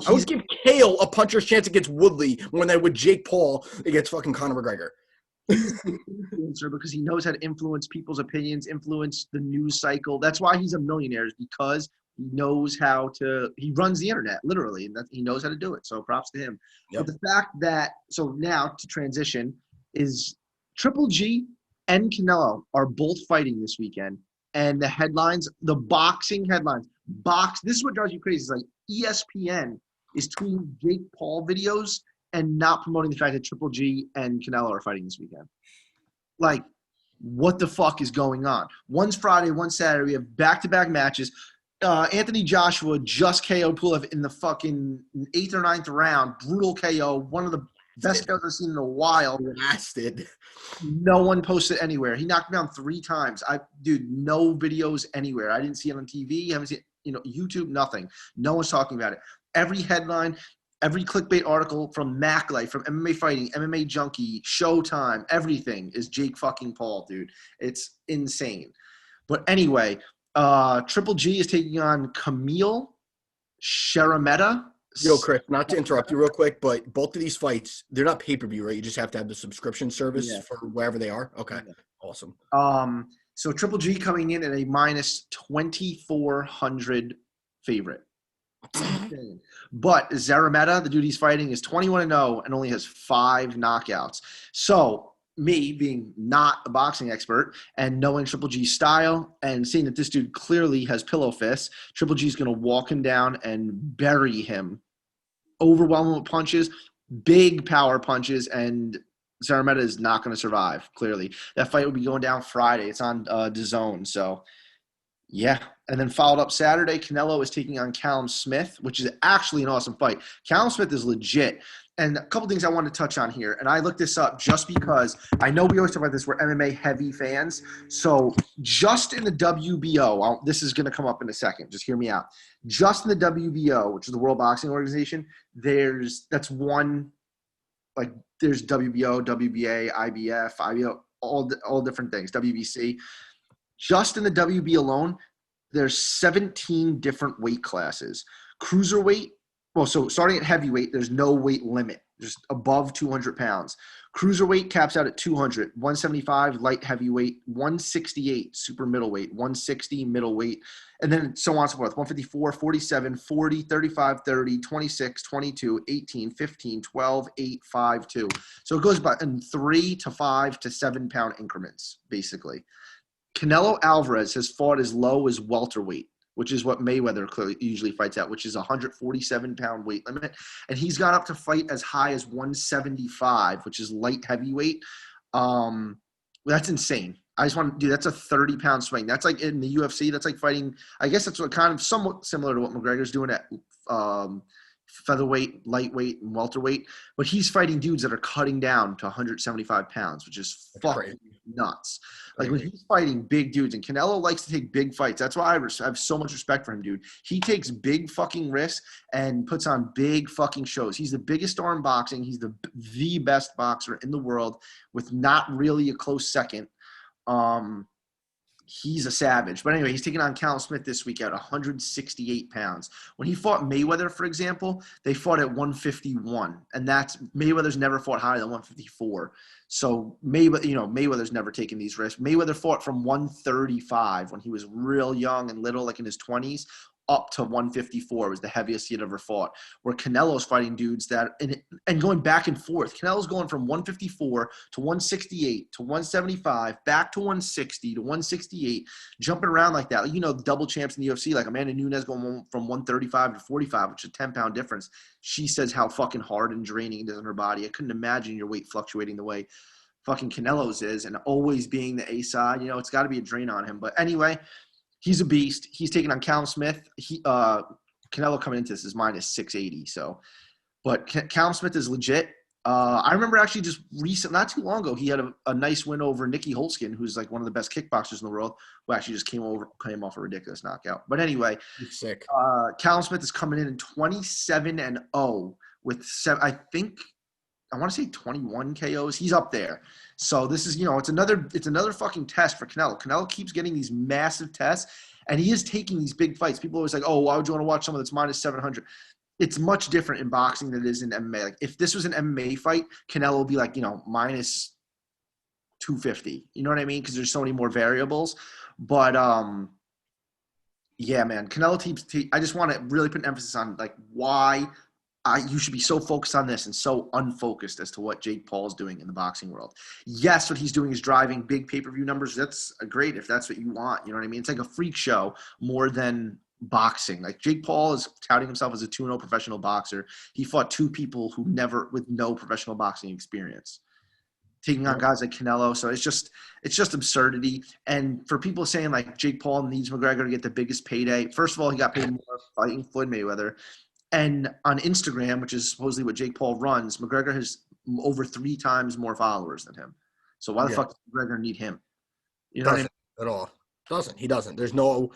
I would give Kale a puncher's chance against Woodley more than I would Jake Paul against fucking Conor McGregor. Because he knows how to influence people's opinions, influence the news cycle. That's why he's a millionaire, is because he knows how to – he runs the internet, literally, and he knows how to do it. So props to him. Yep. But the fact that – so now to transition is Triple G and Canelo are both fighting this weekend. And the headlines, the boxing headlines, this is what drives you crazy. It's like ESPN is tweeting Jake Paul videos and not promoting the fact that Triple G and Canelo are fighting this weekend. Like, what the fuck is going on? One's Friday, one's Saturday. We have back-to-back matches. Anthony Joshua just KO'd Pulev in the fucking 8th or 9th round. Brutal KO. One of the best KOs I've seen in a while. Blasted. No one posted anywhere. He knocked him down 3 times. No videos anywhere. I didn't see it on TV. I haven't seen it, YouTube, nothing. No one's talking about it. Every headline, every clickbait article from MacLife, from MMA Fighting, MMA Junkie, Showtime, everything is Jake fucking Paul, dude. It's insane. But anyway, Triple G is taking on Camille Sharameta. Yo, Chris, not to interrupt you real quick, but both of these fights, they're not pay-per-view, right? You just have to have the subscription service for wherever they are? Okay, awesome. So Triple G coming in at a minus 2,400 favorite. But Zarameta, the dude he's fighting, is 21-0 and only has 5 knockouts. So me being not a boxing expert and knowing Triple G's style and seeing that this dude clearly has pillow fists, Triple G's going to walk him down and bury him. Overwhelming with punches, big power punches, and Cerrometa is not going to survive, clearly. That fight will be going down Friday. It's on DAZN. So, yeah. And then followed up Saturday, Canelo is taking on Callum Smith, which is actually an awesome fight. Callum Smith is legit. And a couple things I want to touch on here. And I looked this up just because I know we always talk about this. We're MMA heavy fans. So just in the WBO, this is going to come up in a second. Just hear me out. Just in the WBO, which is the World Boxing Organization, there's WBO, WBA, IBF, IBO, all different things, WBC. Just in the WB alone, there's 17 different weight classes. Cruiserweight, so starting at heavyweight, there's no weight limit, just above 200 pounds. Cruiserweight caps out at 200, 175 light heavyweight, 168 super middleweight, 160 middleweight, and then so on and so forth. 154, 47, 40, 35, 30, 26, 22, 18, 15, 12, 8, 5, 2. So it goes by in 3 to 5 to 7 pound increments, basically. Canelo Alvarez has fought as low as welterweight, which is what Mayweather usually fights at, which is a 147-pound weight limit. And he's gone up to fight as high as 175, which is light heavyweight. That's insane. I just want to do that's a 30-pound swing. That's like in the UFC. That's like fighting. I guess that's what kind of somewhat similar to what McGregor's doing at featherweight, lightweight, and welterweight. But he's fighting dudes that are cutting down to 175 pounds, which is fucking nuts. Like when he's fighting big dudes, and Canelo likes to take big fights. That's why I have so much respect for him, dude. He takes big fucking risks and puts on big fucking shows. He's the biggest star in boxing. He's the best boxer in the world with not really a close second. He's a savage. But anyway, he's taking on Callum Smith this week at 168 pounds. When he fought Mayweather, for example, they fought at 151. And Mayweather's never fought higher than 154. So Mayweather's never taken these risks. Mayweather fought from 135 when he was real young and little, like in his 20s, up to 154 was the heaviest he had ever fought. Where Canelo's fighting dudes that and going back and forth. Canelo's going from 154 to 168 to 175, back to 160 to 168, jumping around like that. Like, double champs in the UFC, like Amanda Nunes going from 135 to 45, which is a 10-pound difference. She says how fucking hard and draining it is on her body. I couldn't imagine your weight fluctuating the way fucking Canelo's is and always being the A side. It's got to be a drain on him. But anyway, he's a beast. He's taking on Callum Smith. Canelo coming into this is minus 680. So, but Callum Smith is legit. I remember actually just not too long ago, he had a nice win over Nicky Holtzkin, who's like one of the best kickboxers in the world, who actually just came off a ridiculous knockout. But anyway, he's sick. Callum Smith is coming in 27-0 with I want to say 21 KOs. He's up there. So this is, it's another fucking test for Canelo. Canelo keeps getting these massive tests, and he is taking these big fights. People are always like, oh, why would you want to watch someone that's minus 700? It's much different in boxing than it is in MMA. Like if this was an MMA fight, Canelo would be like, minus 250. You know what I mean? Because there's so many more variables. But yeah, man, Canelo I just want to really put an emphasis on like why you should be so focused on this and so unfocused as to what Jake Paul is doing in the boxing world. Yes, what he's doing is driving big pay-per-view numbers. That's great if that's what you want. You know what I mean? It's like a freak show more than boxing. Like Jake Paul is touting himself as a 2-0 professional boxer. He fought 2 people with no professional boxing experience, taking on guys like Canelo. So it's just absurdity. And for people saying like Jake Paul needs McGregor to get the biggest payday, first of all, he got paid more fighting Floyd Mayweather. And on Instagram, which is supposedly what Jake Paul runs, McGregor has over 3 times more followers than him. So why the fuck does McGregor need him? You know what I mean? At all. Doesn't. He doesn't. There's no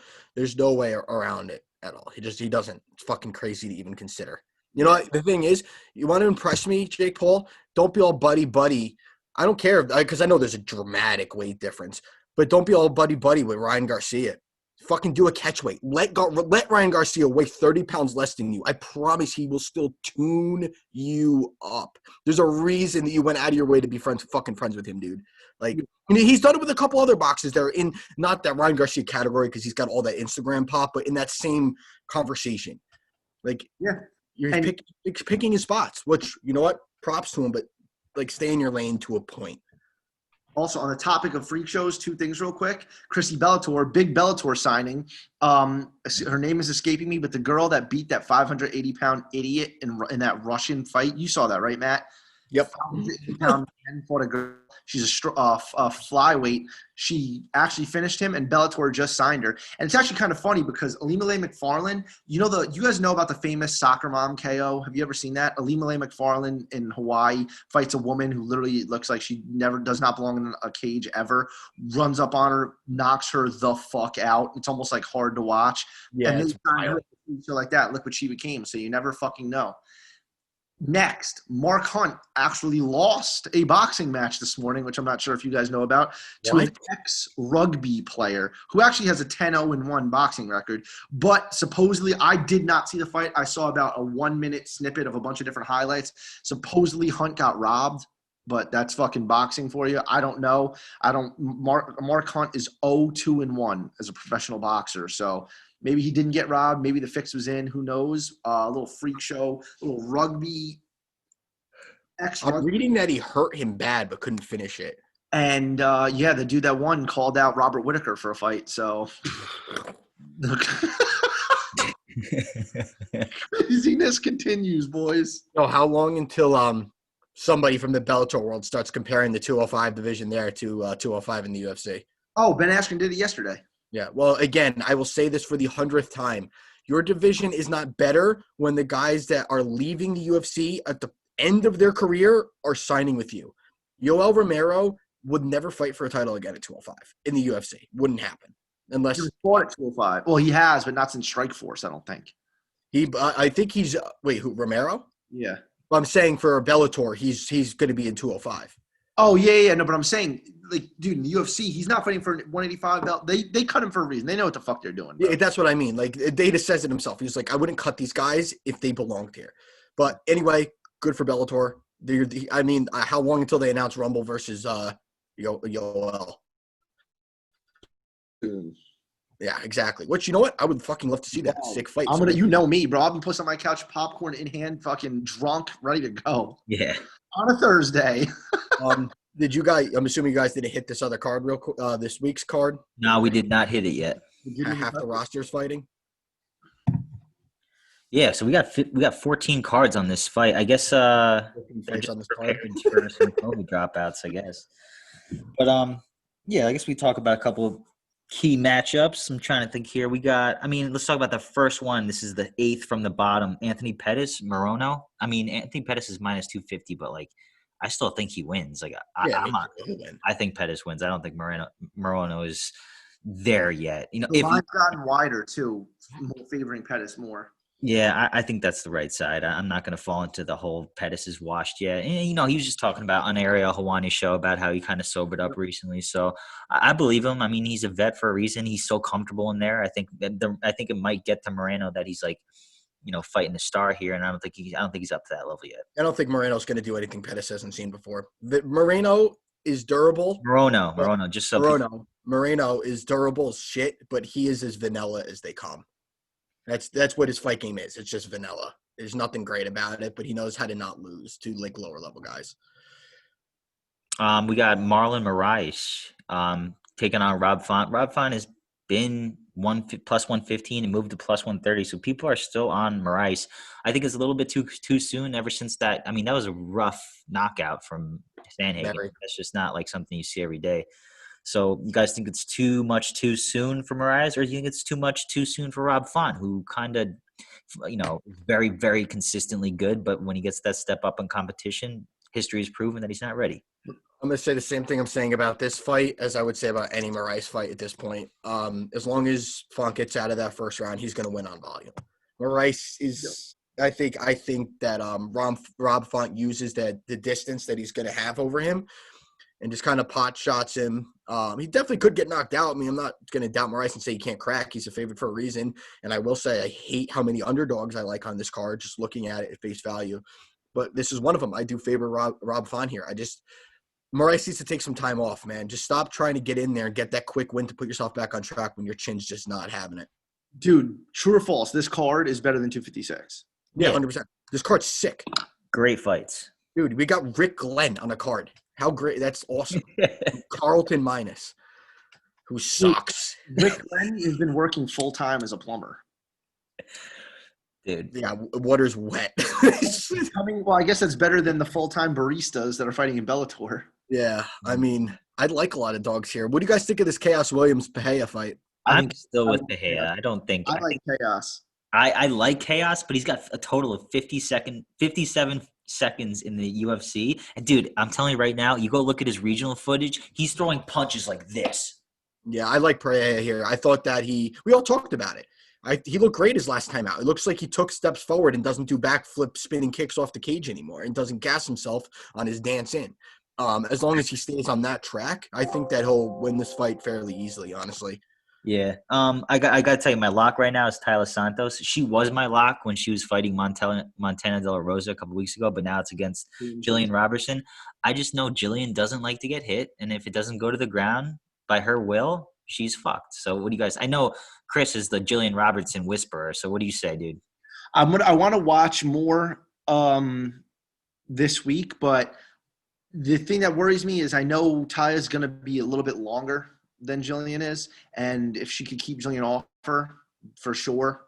way around it at all. He doesn't. It's fucking crazy to even consider. The thing is, you want to impress me, Jake Paul? Don't be all buddy. I don't care because I know there's a dramatic weight difference, but don't be all buddy with Ryan Garcia. Fucking do a catch weight. Let Ryan Garcia weigh 30 pounds less than you. I promise he will still tune you up. There's a reason that you went out of your way to be friends with him, dude. Like, he's done it with a couple other boxers that are in not that Ryan Garcia category because he's got all that Instagram pop, but in that same conversation. Like, yeah, you're picking his spots, which, you know what? Props to him, but like stay in your lane to a point. Also, on the topic of freak shows, 2 things real quick. Chrissy Bellator, big Bellator signing. Her name is escaping me, but the girl that beat that 580-pound idiot in that Russian fight, you saw that, right, Matt? Yep. 50-pound man, fought a girl. She's a flyweight. She actually finished him, and Bellator just signed her. And it's actually kind of funny because Alimale McFarlane, you guys know about the famous soccer mom KO? Have you ever seen that? Alimale McFarlane in Hawaii fights a woman who literally looks like she does not belong in a cage ever, runs up on her, knocks her the fuck out. It's almost like hard to watch. Yeah, and it's wild. So like that, look what she became. So you never fucking know. Next, Mark Hunt actually lost a boxing match this morning, which I'm not sure if you guys know about, to an ex-rugby player who actually has a 10-0-1 boxing record. But supposedly, I did not see the fight. I saw about a 1-minute snippet of a bunch of different highlights. Supposedly, Hunt got robbed, but that's fucking boxing for you. I don't know. Mark Hunt is 0-2-1 as a professional boxer, so maybe he didn't get robbed. Maybe the fix was in. Who knows? A little freak show, a little rugby. I'm reading that he hurt him bad but couldn't finish it. And, the dude that won called out Robert Whittaker for a fight. So craziness continues, boys. Oh, how long until somebody from the Bellator world starts comparing the 205 division there to 205 in the UFC? Oh, Ben Askren did it yesterday. Yeah, well, again, I will say this for the 100th time. Your division is not better when the guys that are leaving the UFC at the end of their career are signing with you. Yoel Romero would never fight for a title again at 205 in the UFC. Wouldn't happen. Unless he fought at 205. Well, he has, but not since Strikeforce, I don't think. I think he's wait, who, Romero? Yeah. Well, I'm saying for Bellator, he's going to be in 205. Oh, yeah. No, but I'm saying, like, dude, in the UFC, he's not fighting for 185 belt. They cut him for a reason. They know what the fuck they're doing. Bro. Yeah, that's what I mean. Like, Data says it himself. He's like, I wouldn't cut these guys if they belonged here. But anyway, good for Bellator. How long until they announce Rumble versus Yoel? Yeah, exactly. Which, you know what? I would fucking love to see that. Sick fight. You know me, bro. I'll be pushing on my couch, popcorn in hand, fucking drunk, ready to go. Yeah. On a Thursday. Did you guys? I'm assuming you guys didn't hit this other card real quick. This week's card. No, we did not hit it yet. Half the roster's fighting. Yeah, so we got 14 cards on this fight. I guess fights on this card for some COVID dropouts, I guess. But I guess we talk about a couple of key matchups. I'm trying to think here. Let's talk about the first one. This is the 8th from the bottom. Anthony Pettis, Moreno. Anthony Pettis is minus 250, but like I still think he wins. Like I think Pettis wins. I don't think Moreno is there yet. The line's gotten wider too, favoring Pettis more. Yeah, I think that's the right side. I'm not going to fall into the whole Pettis is washed yet. And, he was just talking about on Ariel Hawani's show about how he kind of sobered up recently. So I believe him. He's a vet for a reason. He's so comfortable in there. I think it might get to Moreno that he's like, fighting the star here. And I don't think he's up to that level yet. I don't think Moreno's going to do anything Pettis hasn't seen before. Moreno is durable. Moreno is durable as shit, but he is as vanilla as they come. That's what his fight game is. It's just vanilla. There's nothing great about it, but he knows how to not lose to like lower level guys. We got Marlon Moraes taking on Rob Font. Rob Font has been plus 115 and moved to plus 130, so people are still on Moraes. I think it's a little bit too soon. Ever since that, that was a rough knockout from Sandhagen. That's just not like something you see every day. So you guys think it's too much too soon for Moraes, or do you think it's too much too soon for Rob Font, who kind of, very, very consistently good, but when he gets that step up in competition, history has proven that he's not ready? I'm going to say the same thing I'm saying about this fight as I would say about any Moraes fight at this point. As long as Font gets out of that first round, he's going to win on volume. Moraes is I think that Rob Font uses the distance that he's going to have over him and just kind of pot shots him. He definitely could get knocked out. I'm not going to doubt Moraes and say he can't crack. He's a favorite for a reason. And I will say I hate how many underdogs I like on this card, just looking at it at face value. But this is one of them. I do favor Rob Font here. Moraes needs to take some time off, man. Just stop trying to get in there and get that quick win to put yourself back on track when your chin's just not having it. Dude, true or false, this card is better than 256. Yeah, 100%. This card's sick. Great fights. Dude, we got Rick Glenn on the card. How great. That's awesome. Carlton Minus, who sucks. Rick Glenn has been working full-time as a plumber. Dude. Yeah, water's wet. Well, I guess that's better than the full-time baristas that are fighting in Bellator. Yeah, I mean, I'd like a lot of dogs here. What do you guys think of this Chaos Williams-Pahea fight? I'm still with Pahea. I don't think I like Chaos. I like Chaos, but he's got a total of 57 seconds in the UFC. And dude, I'm telling you right now, you go look at his regional footage, he's throwing punches like this. Yeah, I like Pereira here. I thought that we all talked about it. He looked great his last time out. It looks like he took steps forward and doesn't do backflip spinning kicks off the cage anymore and doesn't gas himself on his dance in. As long as he stays on that track, I think that he'll win this fight fairly easily, honestly. Yeah. I got to tell you, my lock right now is Tyler Santos. She was my lock when she was fighting Montana De La Rosa a couple weeks ago, but now it's against Jillian Robertson. I just know Jillian doesn't like to get hit, and if it doesn't go to the ground by her will, she's fucked. So what do you guys – I know Chris is the Jillian Robertson whisperer, so what do you say, dude? I want to watch more this week, but the thing that worries me is I know Taya's going to be a little bit longer than Jillian is, and if she could keep Jillian off her, for sure.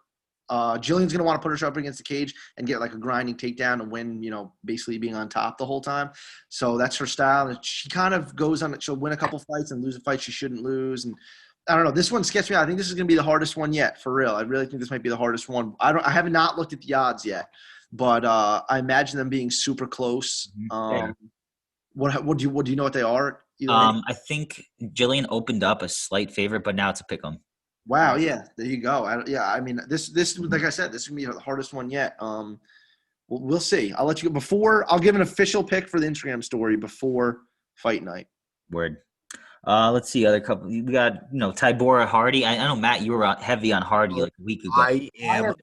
Jillian's going to want to put herself up against the cage and get like a grinding takedown and win, basically being on top the whole time. So that's her style. And she kind of goes on – she'll win a couple fights and lose a fight she shouldn't lose. And I don't know. This one scares me out. I think this is going to be the hardest one yet, for real. I really think this might be the hardest one. I have not looked at the odds yet, but I imagine them being super close. What do you know what they are? I think Jillian opened up a slight favorite, but now it's a pick 'em. Wow, yeah, there you go. I mean, this like I said, this is gonna be the hardest one yet. We'll see. I'll let you go I'll give an official pick for the Instagram story before fight night. Word. Let's see other couple. We got Tybora Hardy. I know Matt, you were heavy on Hardy like a week ago. I am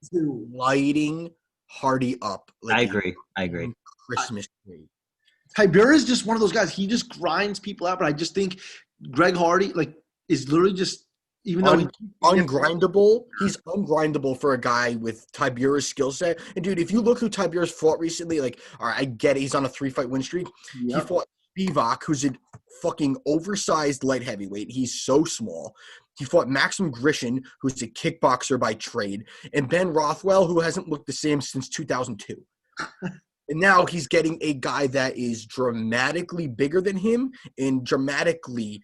lighting Hardy up. Like I agree. Christmas tree. Tybura is just one of those guys. He just grinds people out, but I just think Greg Hardy is literally just even though ungrindable. He's ungrindable for a guy with Tybura's skill set. And dude, if you look who Tybura's fought recently, all right, I get it. He's on a 3-fight win streak. Yep. He fought Spivak, who's a fucking oversized light heavyweight. He's so small. He fought Maxim Grishin, who's a kickboxer by trade, and Ben Rothwell, who hasn't looked the same since 2002. And now he's getting a guy that is dramatically bigger than him and dramatically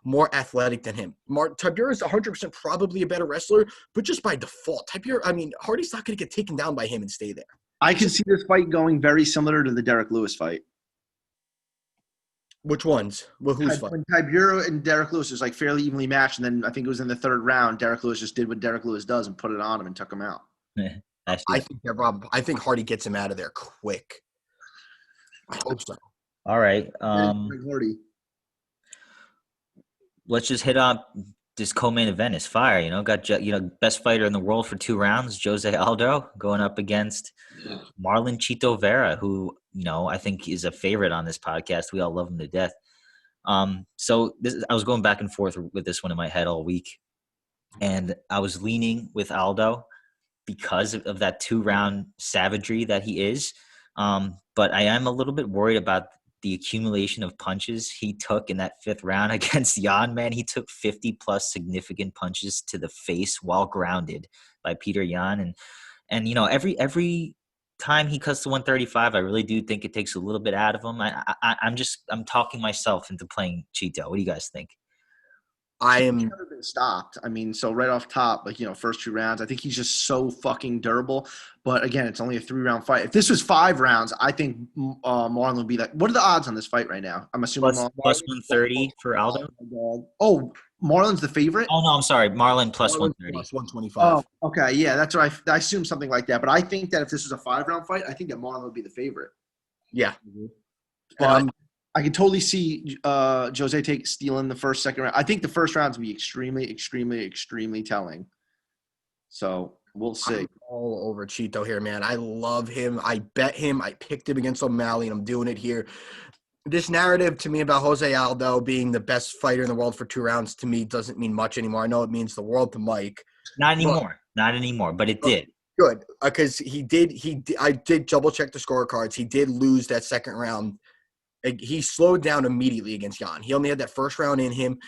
more athletic than him. Tybura is 100% probably a better wrestler, but just by default. Hardy's not going to get taken down by him and stay there. I can see this fight going very similar to the Derek Lewis fight. Which ones? Well, who's fight? When Tybura and Derek Lewis was fairly evenly matched, and then I think it was in the third round, Derek Lewis just did what Derek Lewis does and put it on him and took him out. I think Hardy gets him out of there quick. I hope so. All right. Let's just hit on this co-main event is fire. Got best fighter in the world for 2 rounds, Jose Aldo, going up against Marlon Chito Vera, who I think is a favorite on this podcast. We all love him to death. So I was going back and forth with this one in my head all week, and I was leaning with Aldo because of that 2-round savagery that he is. But I am a little bit worried about the accumulation of punches he took in that 5th round against Yan. Man, he took 50-plus significant punches to the face while grounded by Peter Yan. And every time he cuts to 135, I really do think it takes a little bit out of him. I'm talking myself into playing Chito. What do you guys think? He's never been stopped. So right off top, first 2 rounds, I think he's just so fucking durable. But again, it's only a 3-round fight. If this was 5 rounds, I think Marlon would be like. What are the odds on this fight right now? I'm assuming plus 130 for Aldo. Oh, Marlon's the favorite. Oh no, I'm sorry, Marlon plus 130. Plus 125. Oh, okay, yeah, that's what I assume something like that. But I think that if this was a 5-round fight, I think that Marlon would be the favorite. Yeah. But I can totally see Jose stealing the first, second round. I think the first round is going to be extremely, extremely, extremely telling. So we'll see. I'm all over Chito here, man. I love him. I bet him. I picked him against O'Malley, and I'm doing it here. This narrative to me about Jose Aldo being the best fighter in the world for 2 rounds to me doesn't mean much anymore. I know it means the world to Mike. Not anymore, but it did. Good, because I did double-check the scorecards. He did lose that second round. He slowed down immediately against Yan. He only had that first round in him.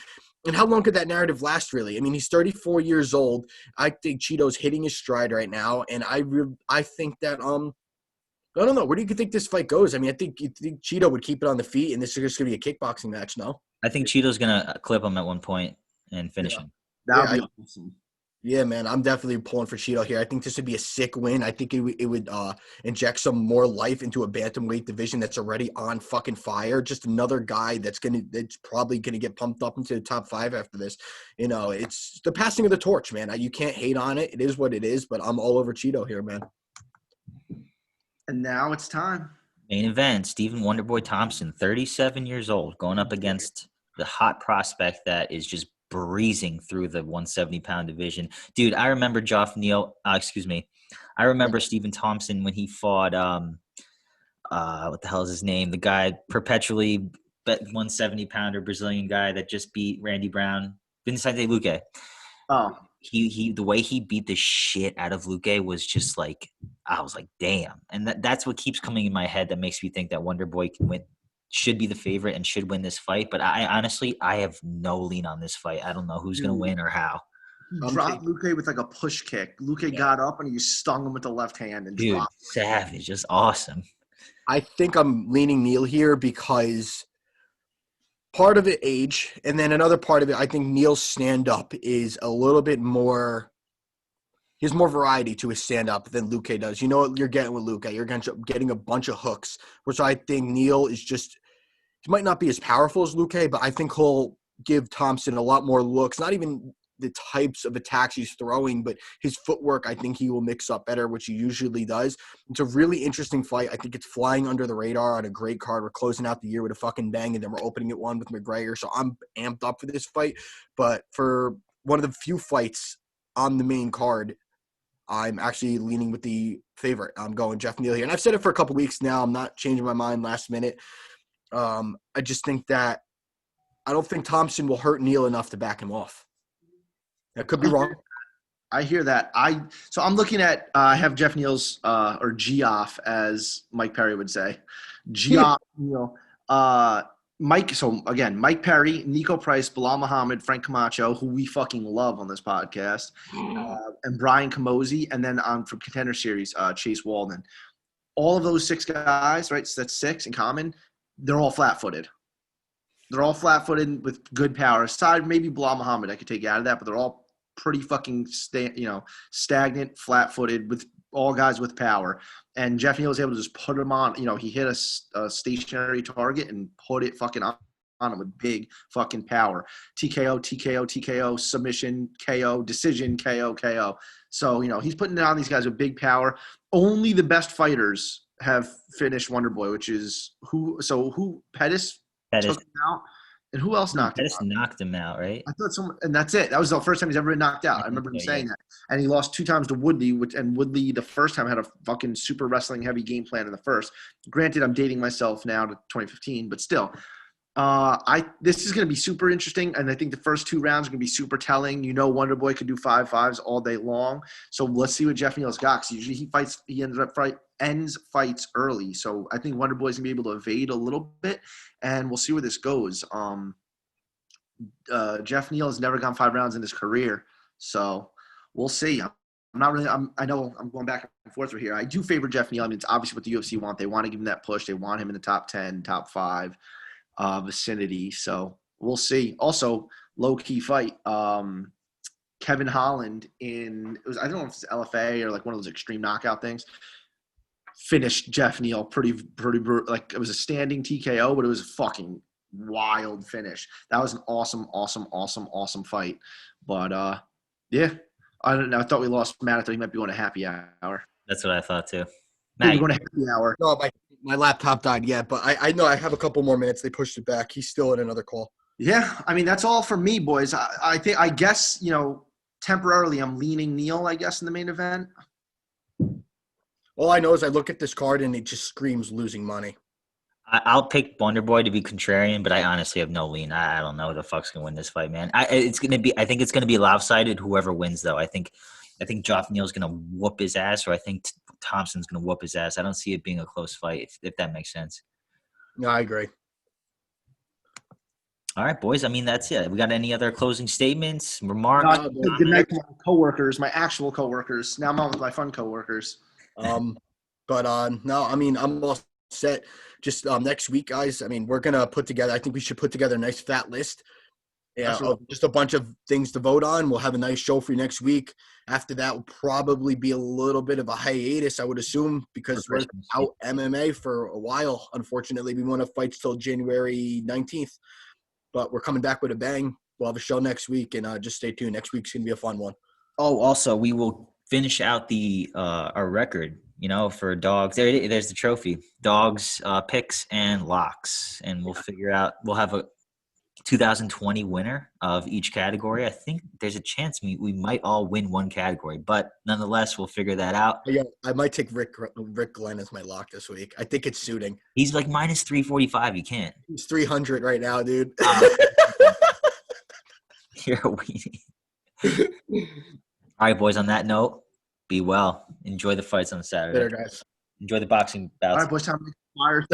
And how long could that narrative last, really? I mean, he's 34 years old. I think Cheeto's hitting his stride right now, and I think that I don't know. Where do you think this fight goes? I mean, I think Cheeto would keep it on the feet, and this is just going to be a kickboxing match, no? I think Cheeto's going to clip him at one point and finish him. That would be awesome. Yeah, man, I'm definitely pulling for Cheeto here. I think this would be a sick win. I think it would inject some more life into a bantamweight division that's already on fucking fire. Just another guy that's probably gonna get pumped up into the top 5 after this. You know, it's the passing of the torch, man. You can't hate on it. It is what it is. But I'm all over Cheeto here, man. And now it's time. Main event: Stephen Wonderboy Thompson, 37 years old, going up against the hot prospect that is just breezing through the 170-pound division. Dude, I remember I remember Stephen Thompson when he fought what the hell is his name? The guy perpetually bet 170-pounder Brazilian guy that just beat Randy Brown, Vicente Luque. Oh. He the way he beat the shit out of Luque was just like, I was like, damn. And that's what keeps coming in my head that makes me think that Wonderboy should be the favorite and should win this fight. But I honestly have no lean on this fight. I don't know who's going to win or how. He dropped Luque with like a push kick. Luque got up and he stung him with the left hand and dropped. Savage, just awesome. I think I'm leaning Neil here because part of it age, and then another part of it, I think Neil's stand-up is a little bit more – he has more variety to his stand-up than Luque does. You know what you're getting with Luque. You're getting a bunch of hooks, which I think Neil is just – he might not be as powerful as Luque, but I think he'll give Thompson a lot more looks, not even the types of attacks he's throwing, but his footwork, I think he will mix up better, which he usually does. It's a really interesting fight. I think it's flying under the radar on a great card. We're closing out the year with a fucking bang, and then we're opening it one with McGregor, so I'm amped up for this fight. But for one of the few fights on the main card, I'm actually leaning with the favorite. I'm going Jeff Neal here. And I've said it for a couple weeks now. I'm not changing my mind last minute. I just think that I don't think Thompson will hurt Neal enough to back him off. That could be wrong. I hear that. So I'm looking at I have Jeff Neal's or Geoff, as Mike Perry would say. Geoff Neal. Mike Perry, Nico Price, Bilal Muhammad, Frank Camacho, who we fucking love on this podcast, and Brian Camozzi, and then from Contender Series, Chase Walden. All of those 6 guys, right? So that's 6 in common. They're all flat-footed. They're all flat-footed with good power. Aside maybe Bilal Muhammad, I could take out of that, but they're all pretty fucking stagnant, flat-footed with all guys with power. And Jeff Neal was able to just put him on. He hit a stationary target and put it fucking on him with big fucking power. TKO, submission, KO, decision, KO. So, he's putting down these guys with big power. Only the best fighters have finished Wonderboy, which is who Pettis took him out. And who else knocked him out? Pettis knocked him out, right? I thought and that's it. That was the first time he's ever been knocked out. I remember him saying that. And he lost 2 times to Woodley, and Woodley the first time had a fucking super wrestling heavy game plan in the first. Granted, I'm dating myself now to 2015, but still. This is going to be super interesting, and I think the first 2 rounds are going to be super telling. Wonderboy could do 5-5s all day long. So let's see what Jeff Neal's got. 'Cause usually he ends fights early. So I think Wonderboy's going to be able to evade a little bit, and we'll see where this goes. Jeff Neal has never gone 5 rounds in his career, so we'll see. I know I'm going back and forth here. I do favor Jeff Neal. I mean, it's obviously what the UFC want. They want to give him that push. They want him in the top 10, top 5 vicinity. So we'll see. Also, low-key fight. Kevin Holland I don't know if it's LFA or like one of those extreme knockout things, finished Jeff Neal pretty like it was a standing TKO, but it was a fucking wild finish. That was an awesome fight. But yeah, I don't know. I thought we lost Matt. I thought he might be going to happy hour. That's what I thought too. Matt, going to happy hour. No, my laptop died. Yeah, but I know I have a couple more minutes. They pushed it back. He's still in another call. Yeah, I mean that's all for me, boys. I guess temporarily I'm leaning Neal. I guess in the main event. All I know is I look at this card and it just screams losing money. I'll pick Wonderboy to be contrarian, but I honestly have no lean. I don't know who the fuck's gonna win this fight, man. I think it's gonna be lopsided. Whoever wins, though, I think Jeff Neal's gonna whoop his ass, or I think Thompson's gonna whoop his ass. I don't see it being a close fight, if that makes sense. No, I agree. All right, boys. I mean, that's it. We got any other closing statements, remarks? Good night to my coworkers, my actual coworkers. Now I'm on with my fun coworkers. No, I mean, I'm all set. Just next week, guys. I mean, we're gonna put together. I think we should put together a nice fat list. Yeah, just a bunch of things to vote on. We'll have a nice show for you next week. After that, will probably be a little bit of a hiatus, I would assume, because we're out MMA for a while. Unfortunately, we want to fight till January 19th, but we're coming back with a bang. We'll have a show next week, and just stay tuned. Next week's gonna be a fun one. Oh, also, we will finish out the our record. For dogs. There's the trophy. Dogs, picks, and locks, and we'll figure out. We'll have a 2020 winner of each category. I think there's a chance we might all win one category, but nonetheless, we'll figure that out. Yeah, I might take Rick Glenn as my lock this week. I think it's suiting. He's like minus 345. You can't. He's 300 right now, dude. You're a weenie. All right, boys. On that note, be well. Enjoy the fights on Saturday. Later, guys. Enjoy the boxing bouts. All right, boys. Time to fire.